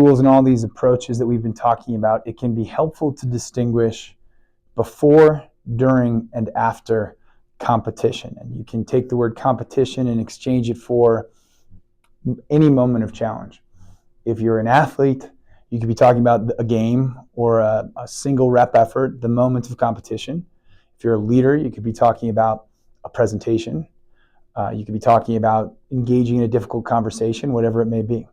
tools and all these approaches that we've been talking about, it can be helpful to distinguish before, during, and after competition. And you can take the word competition and exchange it for any moment of challenge. If you're an athlete, you could be talking about a game or a single rep effort, the moment of competition. If you're a leader, you could be talking about a presentation. You could be talking about engaging in a difficult conversation, whatever it may be.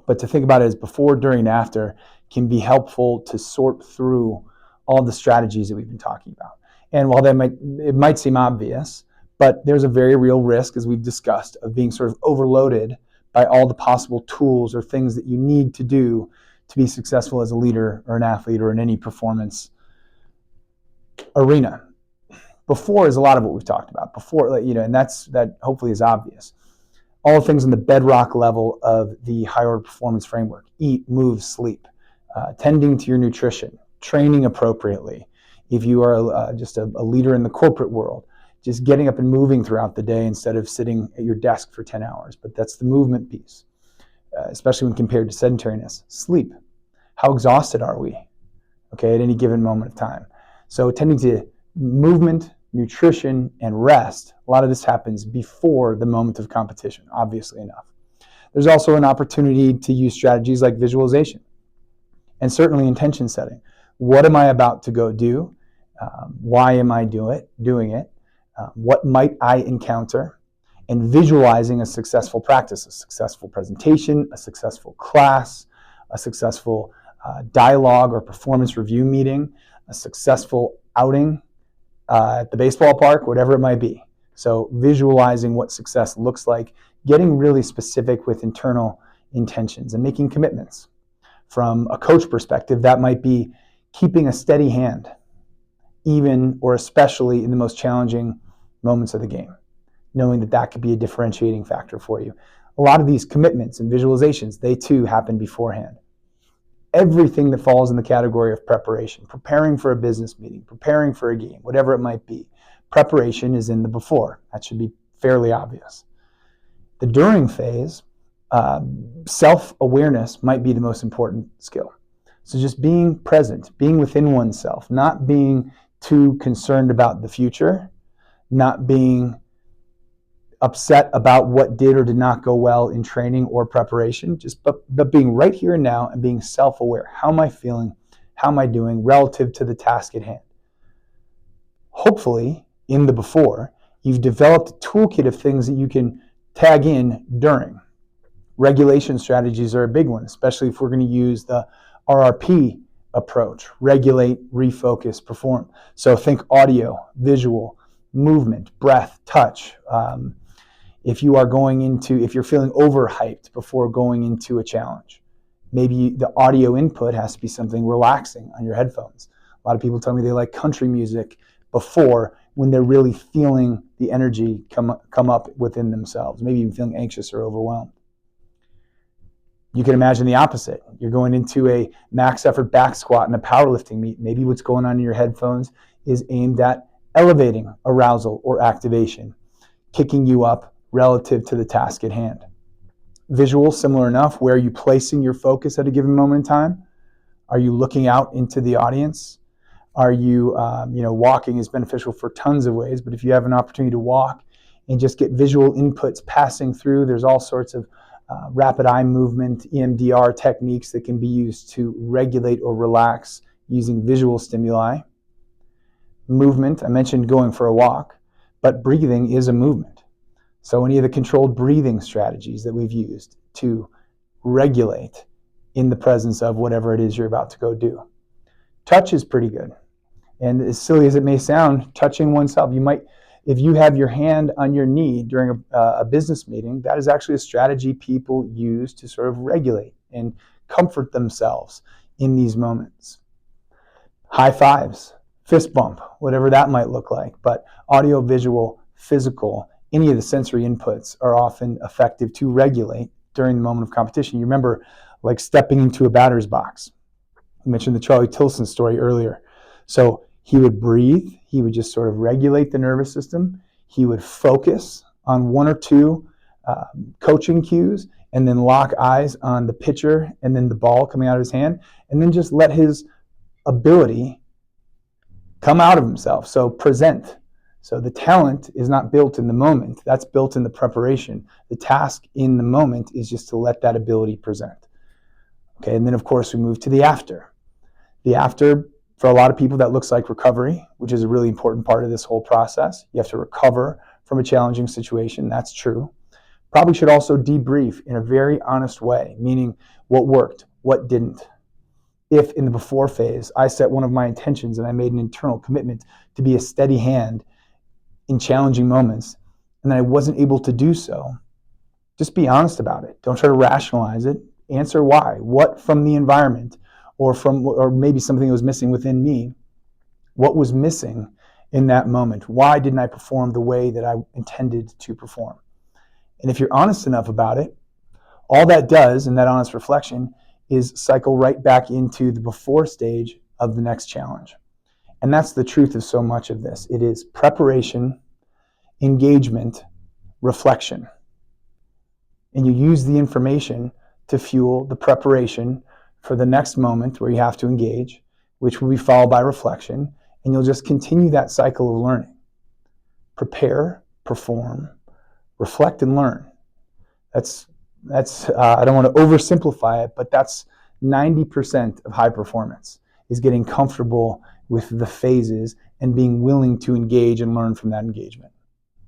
But to think about it as before, during, and after can be helpful to sort through all the strategies that we've been talking about. And while it might seem obvious, but there's a very real risk, as we've discussed, of being sort of overloaded by all the possible tools or things that you need to do to be successful as a leader or an athlete or in any performance arena. Before is a lot of what we've talked about. Before, and that hopefully is obvious. All things on the bedrock level of the high order performance framework: eat, move, sleep, tending to your nutrition, training appropriately. If you are just a leader in the corporate world, just getting up and moving throughout the day instead of sitting at your desk for 10 hours. But that's the movement piece, especially when compared to sedentariness. Sleep. How exhausted are we, at any given moment of time? So tending to movement, nutrition, and rest, a lot of this happens before the moment of competition, obviously enough. There's also an opportunity to use strategies like visualization and certainly intention setting. What am I about to go do? Why am I doing it? What might I encounter? And visualizing a successful practice, a successful presentation, a successful class, a successful dialogue or performance review meeting, a successful outing at the baseball park, whatever it might be. So visualizing what success looks like, getting really specific with internal intentions and making commitments. From a coach perspective, that might be keeping a steady hand, even or especially in the most challenging moments of the game, knowing that could be a differentiating factor for you. A lot of these commitments and visualizations, they too happen beforehand. Everything that falls in the category of preparation, preparing for a business meeting, preparing for a game, whatever it might be, preparation is in the before. That should be fairly obvious. The during phase, self-awareness might be the most important skill. So just being present, being within oneself, not being too concerned about the future, not being upset about what did or did not go well in training or preparation, but being right here and now and being self-aware. How am I feeling? How am I doing relative to the task at hand? Hopefully, in the before, you've developed a toolkit of things that you can tag in during. Regulation strategies are a big one, especially if we're going to use the RRP approach: regulate, refocus, perform. So think audio, visual, movement, breath, touch. If you're feeling overhyped before going into a challenge, maybe the audio input has to be something relaxing on your headphones. A lot of people tell me they like country music before, when they're really feeling the energy come up within themselves, maybe even feeling anxious or overwhelmed. You can imagine the opposite. You're going into a max effort back squat in a powerlifting meet. Maybe what's going on in your headphones is aimed at elevating arousal or activation, kicking you up relative to the task at hand. Visual, similar enough. Where are you placing your focus at a given moment in time? Are you looking out into the audience? Are you, walking is beneficial for tons of ways, but if you have an opportunity to walk and just get visual inputs passing through, there's all sorts of rapid eye movement, EMDR techniques that can be used to regulate or relax using visual stimuli. Movement, I mentioned going for a walk, but breathing is a movement. So any of the controlled breathing strategies that we've used to regulate in the presence of whatever it is you're about to go do. Touch is pretty good. And as silly as it may sound, touching oneself, if you have your hand on your knee during a business meeting, that is actually a strategy people use to sort of regulate and comfort themselves in these moments. High fives, fist bump, whatever that might look like. But audio, visual, physical, any of the sensory inputs are often effective to regulate during the moment of competition. You remember, like stepping into a batter's box. I mentioned the Charlie Tilson story earlier. So he would breathe, he would just sort of regulate the nervous system, he would focus on one or two coaching cues, and then lock eyes on the pitcher and then the ball coming out of his hand, and then just let his ability come out of himself. So present. So the talent is not built in the moment. That's built in the preparation. The task in the moment is just to let that ability present. Okay, and then of course we move to the after. The after, for a lot of people, that looks like recovery, which is a really important part of this whole process. You have to recover from a challenging situation. That's true. Probably should also debrief in a very honest way, meaning what worked, what didn't. If in the before phase, I set one of my intentions and I made an internal commitment to be a steady hand in challenging moments, and then I wasn't able to do so, just be honest about it. Don't try to rationalize it. Answer why. What from the environment or maybe something that was missing within me, what was missing in that moment? Why didn't I perform the way that I intended to perform? And if you're honest enough about it, all that does in that honest reflection is cycle right back into the before stage of the next challenge. And that's the truth of so much of this. It is preparation, engagement, reflection. And you use the information to fuel the preparation for the next moment where you have to engage, which will be followed by reflection. And you'll just continue that cycle of learning. Prepare, perform, reflect, and learn. That's I don't want to oversimplify it, but that's 90% of high performance, is getting comfortable with the phases and being willing to engage and learn from that engagement.